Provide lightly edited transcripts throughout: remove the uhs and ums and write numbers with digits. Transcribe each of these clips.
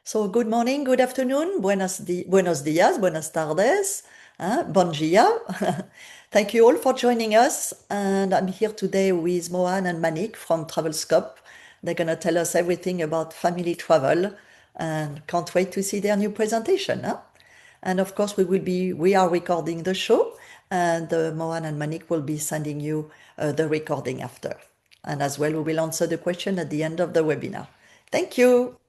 So good morning, good afternoon, buenos días, buenas tardes, bon dia. Thank you all for joining us. And I'm here today with Mohan and Manik from TravelScope. They're going to tell us everything about family travel and can't wait to see their new presentation. And of course, we are recording the show and Mohan and Manik will be sending you the recording after. And as well, we will answer the question at the end of the webinar. Thank you.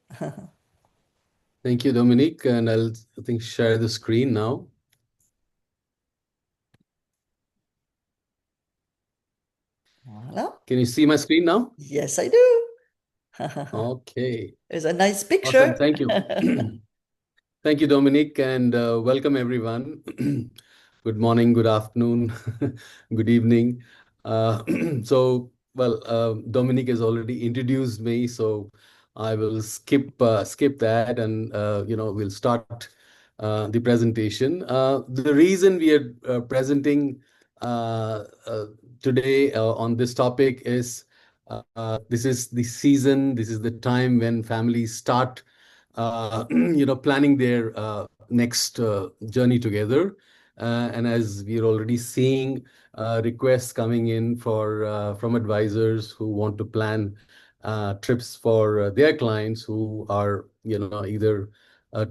Thank you, Dominique, and I think share the screen now. Voilà. Can you see my screen now? Yes, I do. Okay. It's a nice picture. Awesome. Thank you. Thank you, Dominique, and welcome everyone. Good morning, good afternoon, good evening. Dominique has already introduced me, so I will skip that, and we'll start the presentation. The reason we are presenting uh, uh, today on this topic is this is the season, this is the time when families start planning their next journey together. And as we're already seeing requests coming in from advisors who want to plan trips for their clients who are, either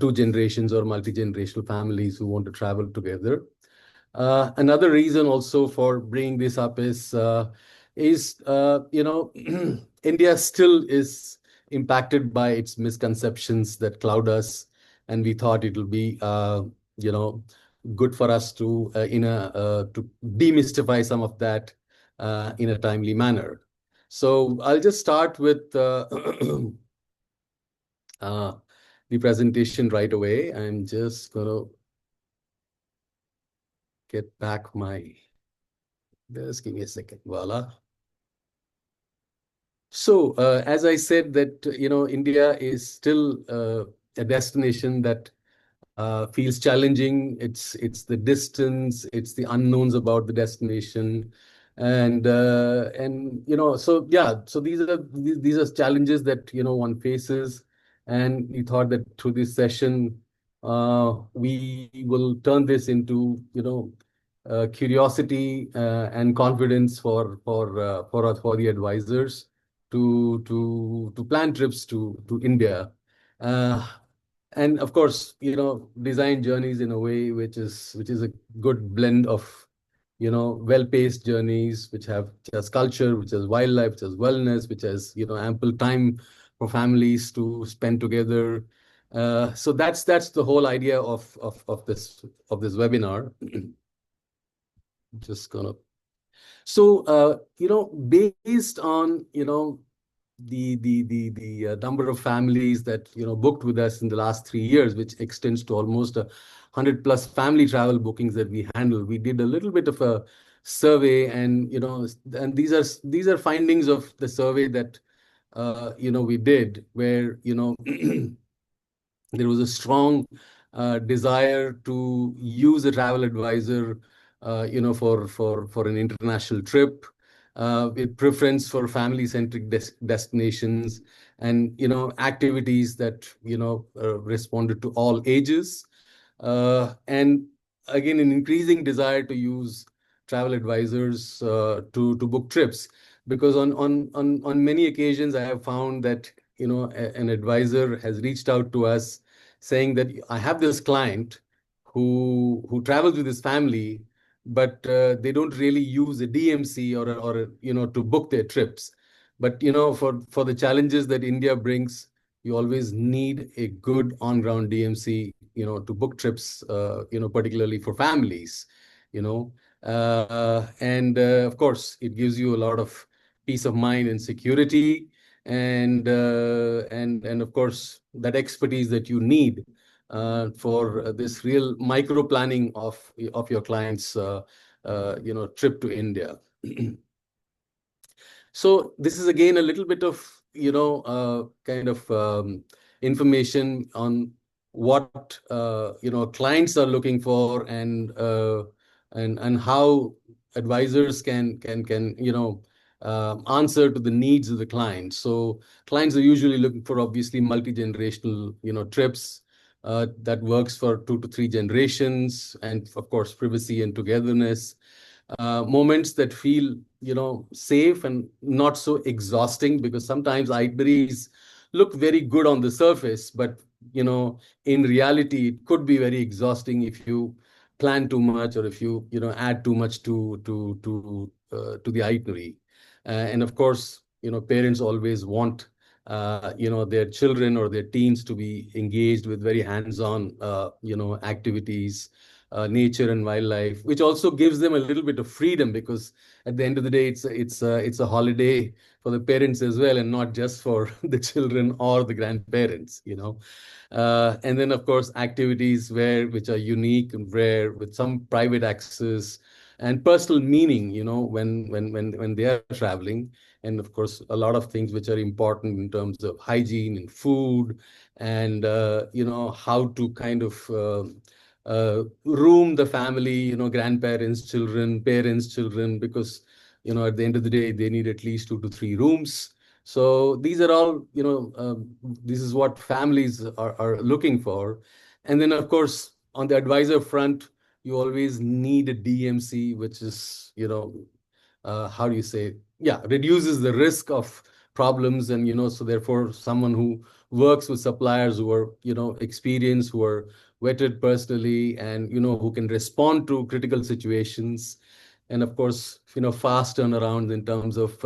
two generations or multi-generational families who want to travel together. Another reason also for bringing this up is India still is impacted by its misconceptions that cloud us, and we thought it will be good for us to demystify some of that in a timely manner. So I'll just start with the presentation right away. I'm just going to get back my. Just give me a second. Voila. So, as I said, that India is still a destination that feels challenging. It's the distance, it's the unknowns about the destination, so yeah. So these are challenges that one faces, and we thought that through this session, we will turn this into curiosity and confidence for the advisors to plan trips to India. Uh, and of course, design journeys in a way which is a good blend of, well-paced journeys, which has culture, which has wildlife, which has wellness, which has, ample time for families to spend together. So that's the whole idea of this webinar. Just gonna. So, based on, the number of families that booked with us in the last 3 years, which extends to almost 100+ family travel bookings that we handle. We did a little bit of a survey, and these are findings of the survey that we did, where there was a strong desire to use a travel advisor, for an international trip, with preference for family-centric destinations, and activities that responded to all ages, and again an increasing desire to use travel advisors to book trips, because on many occasions I have found that an advisor has reached out to us saying that I have this client who travels with his family, but they don't really use a DMC or to book their trips. But for the challenges that India brings, you always need a good on-ground DMC, to book trips, particularly for families, and of course, it gives you a lot of peace of mind and security, and of course, that expertise that you need for this real micro planning of your client's trip to India. So this is again a little bit of kind of information on what clients are looking for, and how advisors can answer to the needs of the client. So clients are usually looking for obviously multi-generational, trips that works for 2 to 3 generations, and of course privacy and togetherness. Moments that feel, safe and not so exhausting, because sometimes itineraries look very good on the surface, but you know, in reality, it could be very exhausting if you plan too much, or if you add too much to the itinerary. And of course, parents always want their children or their teens to be engaged with very hands-on activities, nature and wildlife, which also gives them a little bit of freedom, because at the end of the day, it's a holiday for the parents as well, and not just for the children or the grandparents. And then, of course, activities which are unique and rare, with some private access and personal meaning, when they are traveling. And of course, a lot of things which are important in terms of hygiene and food, and how to kind of room the family, grandparents, children, parents, children, because at the end of the day, they need at least 2 to 3 rooms. So these are all, this is what families are looking for. And then, of course, on the advisor front, you always need a DMC, which is, how do you say, yeah, reduces the risk of problems. And, so therefore, someone who works with suppliers who are, experienced, who are vetted personally, and, who can respond to critical situations. And of course, fast turnaround in terms of,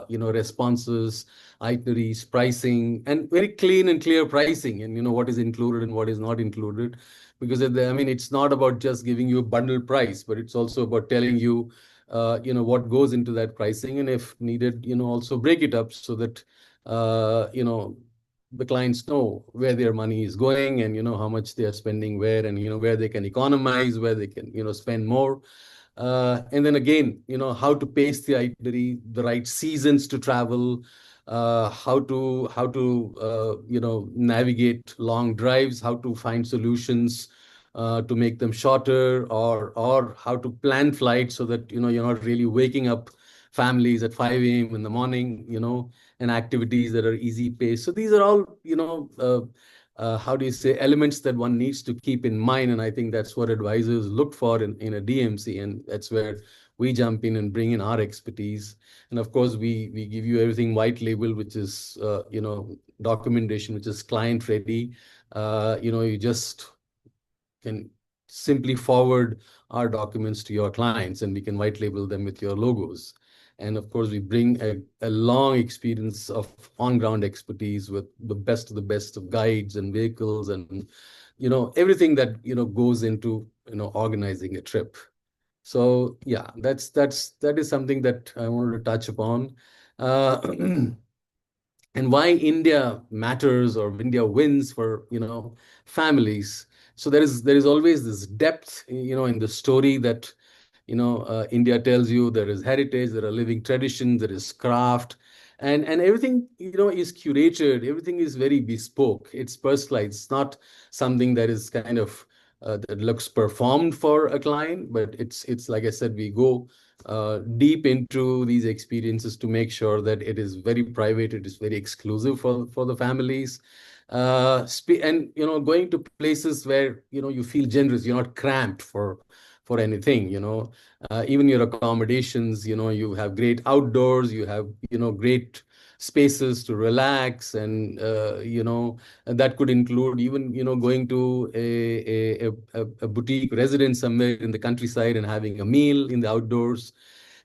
responses, itineraries, pricing, and very clean and clear pricing, and, what is included and what is not included. Because I mean, it's not about just giving you a bundle price, but it's also about telling you, what goes into that pricing, and if needed, also break it up so that, the clients know where their money is going, and, how much they are spending where, and, where they can economize, where they can, spend more. And then again, how to pace the itinerary, the right seasons to travel, how to navigate long drives, how to find solutions to make them shorter, or how to plan flights so that you're not really waking up families at 5 a.m. in the morning, and activities that are easy paced. So these are all, how do you say, elements that one needs to keep in mind. And I think that's what advisors look for in a DMC. And that's where we jump in and bring in our expertise. And of course, we give you everything white label, which is, documentation, which is client ready. You just can simply forward our documents to your clients, and we can white label them with your logos. And of course, we bring a long experience of on-ground expertise with the best of the best of guides and vehicles, and everything that goes into organizing a trip. So yeah, that is something that I wanted to touch upon. Uh, and why India matters, or India wins for families. So there is always this depth in the story that India tells you. There is heritage, there are living traditions, there is craft, and everything is curated. Everything is very bespoke. It's personalized. It's not something that is kind of that looks performed for a client, but it's like I said, we go deep into these experiences to make sure that it is very private, it is very exclusive for the families. And going to places where you feel generous, you're not cramped for anything. Even your accommodations, you have great outdoors, you have great spaces to relax, and that could include even going to a boutique residence somewhere in the countryside and having a meal in the outdoors,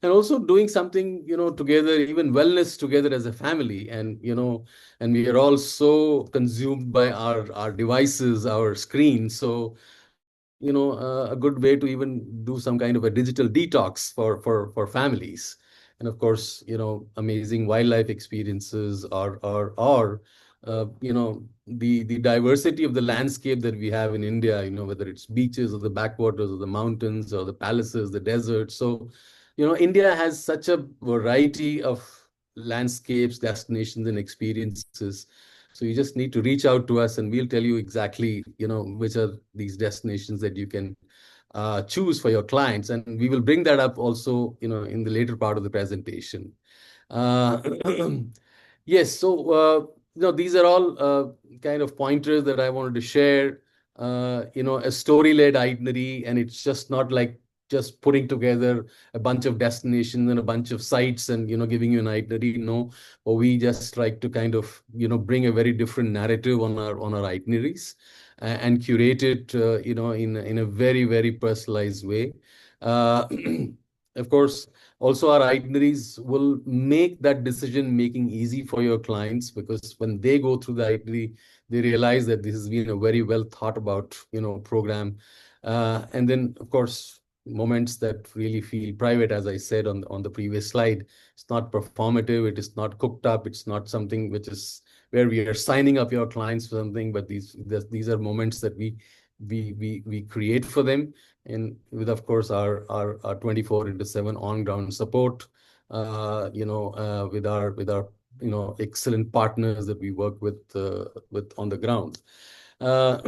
and also doing something together, even wellness together as a family. And we are all so consumed by our devices, our screens. So a good way to even do some kind of a digital detox for families. And of course, amazing wildlife experiences, or the diversity of the landscape that we have in India, whether it's beaches or the backwaters or the mountains or the palaces, the deserts. So India has such a variety of landscapes, destinations, and experiences. So you just need to reach out to us, and we'll tell you exactly, which are these destinations that you can choose for your clients. And we will bring that up also, in the later part of the presentation. Uh, yes, so these are all kind of pointers that I wanted to share. A story-led itinerary, and it's just not like just putting together a bunch of destinations and a bunch of sites and giving you an itinerary. No, or we just like to kind of bring a very different narrative on our itineraries and curate it in a very very personalized way. Uh, of course, also our itineraries will make that decision making easy for your clients, because when they go through the itinerary, they realize that this has been a very well thought about program. And then of course, moments that really feel private, as I said on the previous slide. It's not performative, it is not cooked up, it's not something which is where we are signing up your clients for something, but these are moments that we create for them, and with of course our 24 into 7 on ground support, with our excellent partners that we work with on the ground. uh,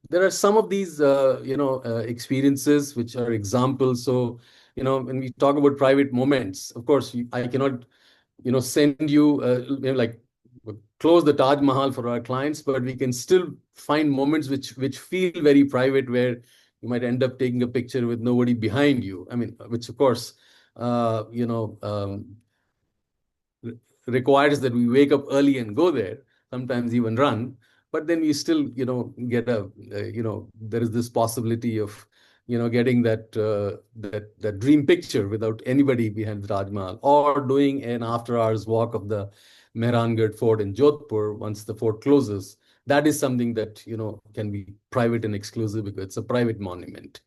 there are some of these experiences which are examples. So when we talk about private moments, of course I cannot send you, like close the Taj Mahal for our clients, but we can still find moments which feel very private, where you might end up taking a picture with nobody behind you. I mean, which of course, uh, you know, um, requires that we wake up early and go there, sometimes even run. But then we still, get there is this possibility of, getting that dream picture without anybody behind the Taj Mahal, or doing an after hours walk of the Mehrangarh Fort in Jodhpur once the fort closes. That is something that, can be private and exclusive because it's a private monument.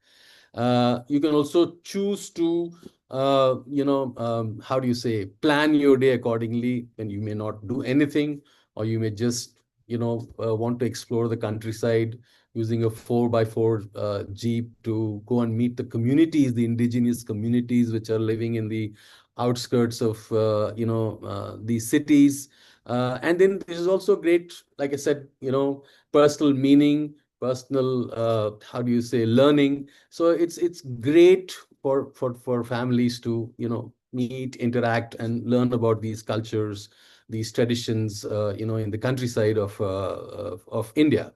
You can also choose to, how do you say, plan your day accordingly, and you may not do anything, or you may just, want to explore the countryside using a 4x4 Jeep to go and meet the communities, the indigenous communities which are living in the outskirts of, these cities. And then this is also great, like I said, personal meaning, personal, how do you say, learning. So it's great for families to meet, interact, and learn about these cultures, these traditions, in the countryside of India.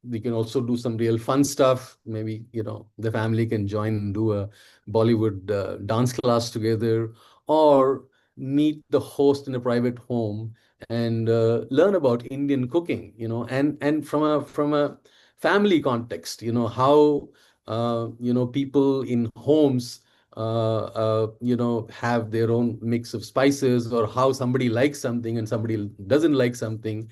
We can also do some real fun stuff. Maybe the family can join and do a Bollywood dance class together, or meet the host in a private home and learn about Indian cooking. And from a family context, how people in homes have their own mix of spices, or how somebody likes something and somebody doesn't like something.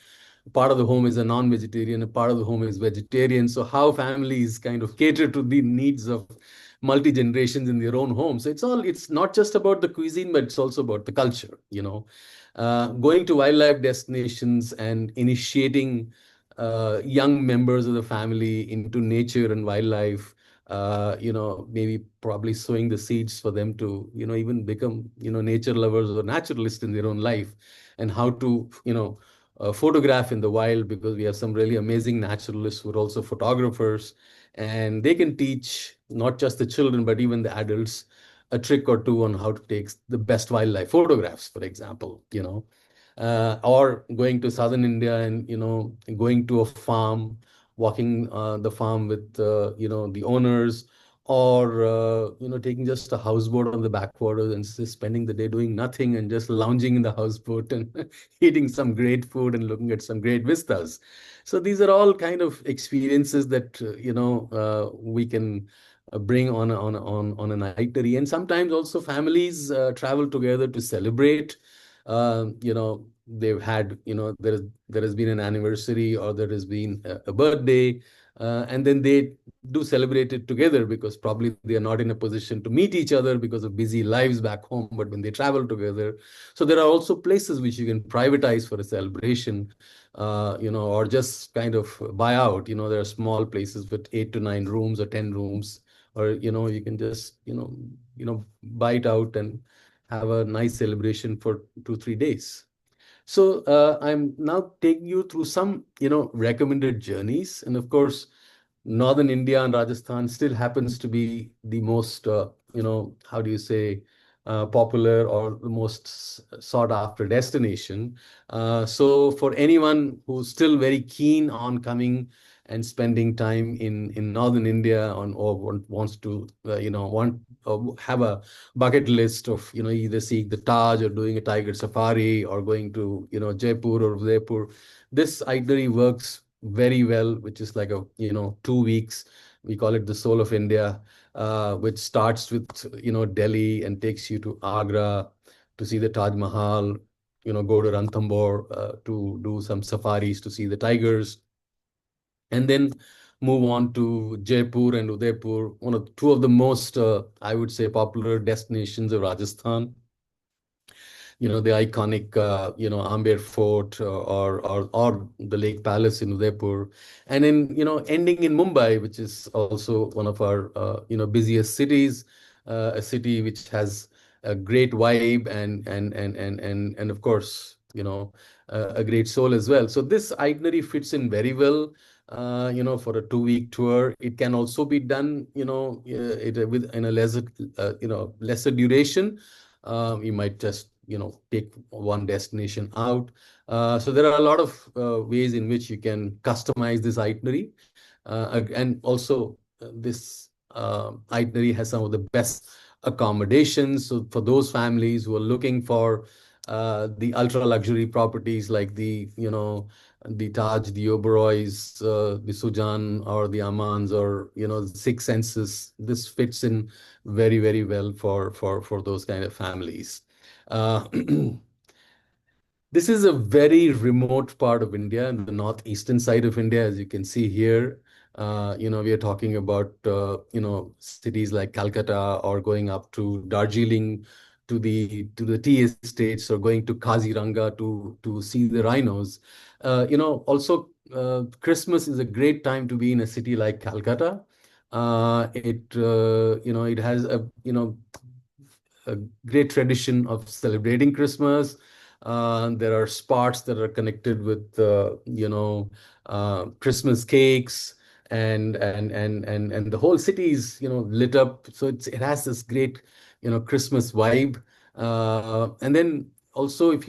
Part of the home is a non-vegetarian, a part of the home is vegetarian. So how families kind of cater to the needs of multi generations in their own home. So it's not just about the cuisine, but it's also about the culture. Going to wildlife destinations and initiating young members of the family into nature and wildlife, maybe probably sowing the seeds for them to, even become, nature lovers or naturalists in their own life, and how to, photograph in the wild, because we have some really amazing naturalists who are also photographers, and they can teach not just the children, but even the adults a trick or two on how to take the best wildlife photographs, for example. Or going to southern India and going to a farm, walking the farm with the owners, or taking just a houseboat on the backwaters and just spending the day doing nothing and just lounging in the houseboat and eating some great food and looking at some great vistas. So these are all kind of experiences that we can bring on an itinerary. And sometimes also families travel together to celebrate. They've had, there has been an anniversary, or there has been a birthday, and then they do celebrate it together, because probably they are not in a position to meet each other because of busy lives back home. But when they travel together, so there are also places which you can privatize for a celebration, or just kind of buy out. There are small places with 8 to 9 rooms or 10 rooms, or you can just buy it out and have a nice celebration for 2 3 days. So I'm now taking you through some recommended journeys. And of course, northern India and Rajasthan still happens to be the most how do you say, popular or the most sought after destination. So for anyone who's still very keen on coming and spending time in northern India on or wants to have a bucket list of either seeing the Taj or doing a tiger safari or going to Jaipur or Udaipur, this itinerary works very well, which is like a 2 weeks. We call it the soul of India, which starts with Delhi and takes you to Agra to see the Taj Mahal, go to Ranthambore to do some safaris to see the tigers, and then move on to Jaipur and Udaipur, two of the most, I would say, popular destinations of Rajasthan. The iconic, Amber Fort, or the Lake Palace in Udaipur, and then ending in Mumbai, which is also one of our busiest cities, a city which has a great vibe and of course a great soul as well. So this itinerary fits in very well. For a 2 week tour, it can also be done, with in a lesser duration. You might just take one destination out. So there are a lot of ways in which you can customize this itinerary. And also, this itinerary has some of the best accommodations. So for those families who are looking for the ultra luxury properties like the Taj, the Oberois, the Sujan, or the Amans, or the Six Senses, this fits in very, very well for those kind of families. Uh, this is a very remote part of India, in the northeastern side of India, as you can see here. We are talking about cities like Calcutta, or going up to Darjeeling, to the tea estates, or going to Kaziranga to see the rhinos. Also, Christmas is a great time to be in a city like Calcutta. It has a great tradition of celebrating Christmas. There are spots that are connected with Christmas cakes, and the whole city is lit up. So it has this great Christmas vibe. And then also, if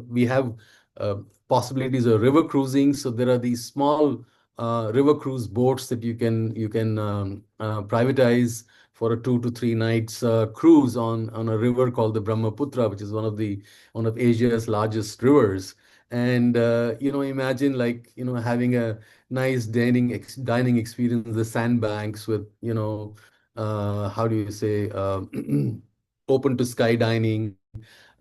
we have uh, possibilities of river cruising. So there are these small river cruise boats that you can privatize for a 2 to 3 nights cruise on a river called the Brahmaputra, which is one of Asia's largest rivers. And imagine, like, having a nice dining experience, the sandbanks with how do you say, open to sky dining,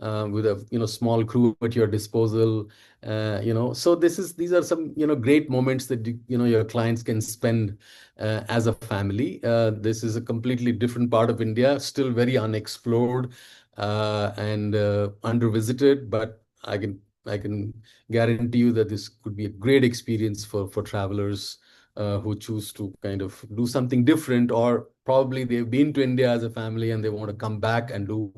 with a small crew at your disposal. So these are some great moments that your clients can spend as a family. This is a completely different part of India, still very unexplored and undervisited, but I can guarantee you that this could be a great experience for travelers who choose to kind of do something different, or probably they've been to India as a family and they want to come back and do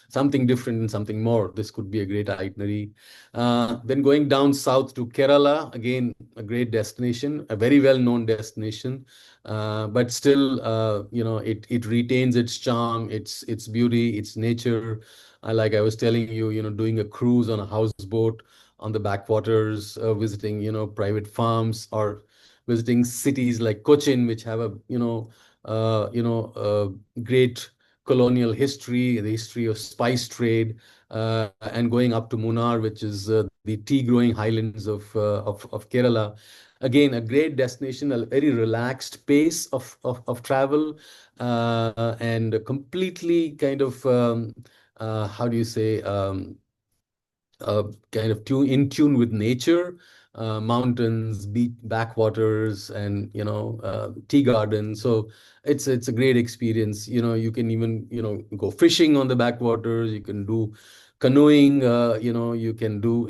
something different and something more. This could be a great itinerary. Then going down south to Kerala, again, a great destination, a very well-known destination, but still, it retains its charm, its beauty, its nature. Like I was telling you, doing a cruise on a houseboat on the backwaters, visiting, private farms, or visiting cities like Cochin, which have a, great colonial history, the history of spice trade, and going up to Munnar, which is the tea-growing highlands of Kerala. Again, a great destination, a very relaxed pace of travel, and a completely kind of, how do you say, kind of in tune with nature, mountains, beach, backwaters, and tea gardens. So it's a great experience. You can even go fishing on the backwaters. You can do canoeing. You can do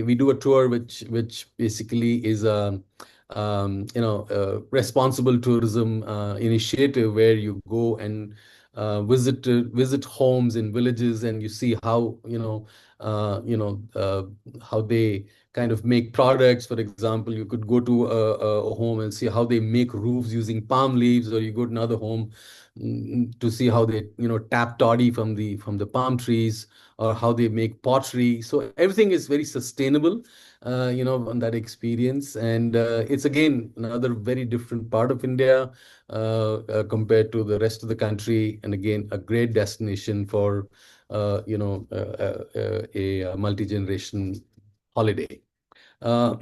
we do a tour which basically is a responsible tourism initiative, where you go and visit homes in villages, and you see how how they kind of make products. For example, you could go to a home and see how they make roofs using palm leaves, or you go to another home to see how they, tap toddy from the palm trees, or how they make pottery. So everything is very sustainable, on that experience. And it's again another very different part of India compared to the rest of the country. And again, a great destination for a multi-generation holiday. Uh,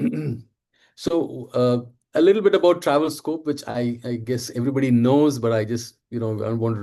so a little bit about travel scope, which I guess everybody knows, but I want to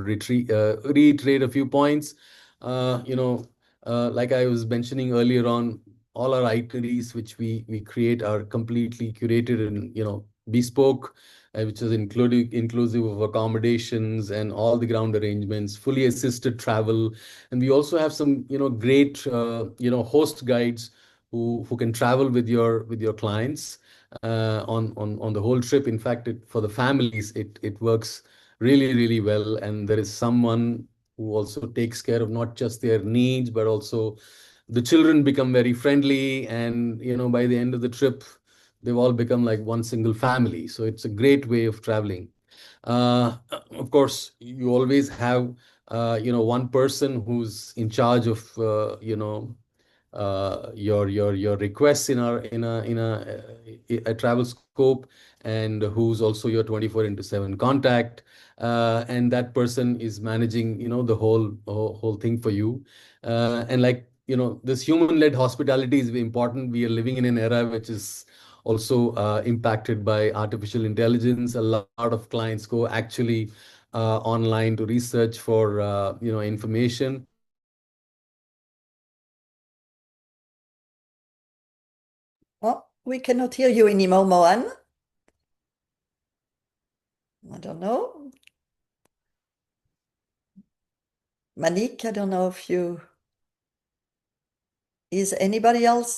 reiterate a few points. Uh, you know, like I was mentioning earlier on, all our itineraries which we create are completely curated and bespoke, which is inclusive of accommodations and all the ground arrangements, fully assisted travel, and we also have some great host guides who can travel with your clients on the whole trip. In fact, for the families, it works really well, and there is someone who also takes care of not just their needs, but also the children become very friendly, and by the end of the trip, they've all become like one single family. So it's a great way of traveling. Of course, you always have one person who's in charge of your requests in a travel scope, and who's also your 24 into 7 contact, and that person is managing the whole thing for you. And like this human-led hospitality is very important. We are living in an era which is also impacted by artificial intelligence. A lot of clients go actually online to research for information. Oh, we cannot hear you anymore, Mohan. I don't know. Manik, I don't know if you. Is anybody else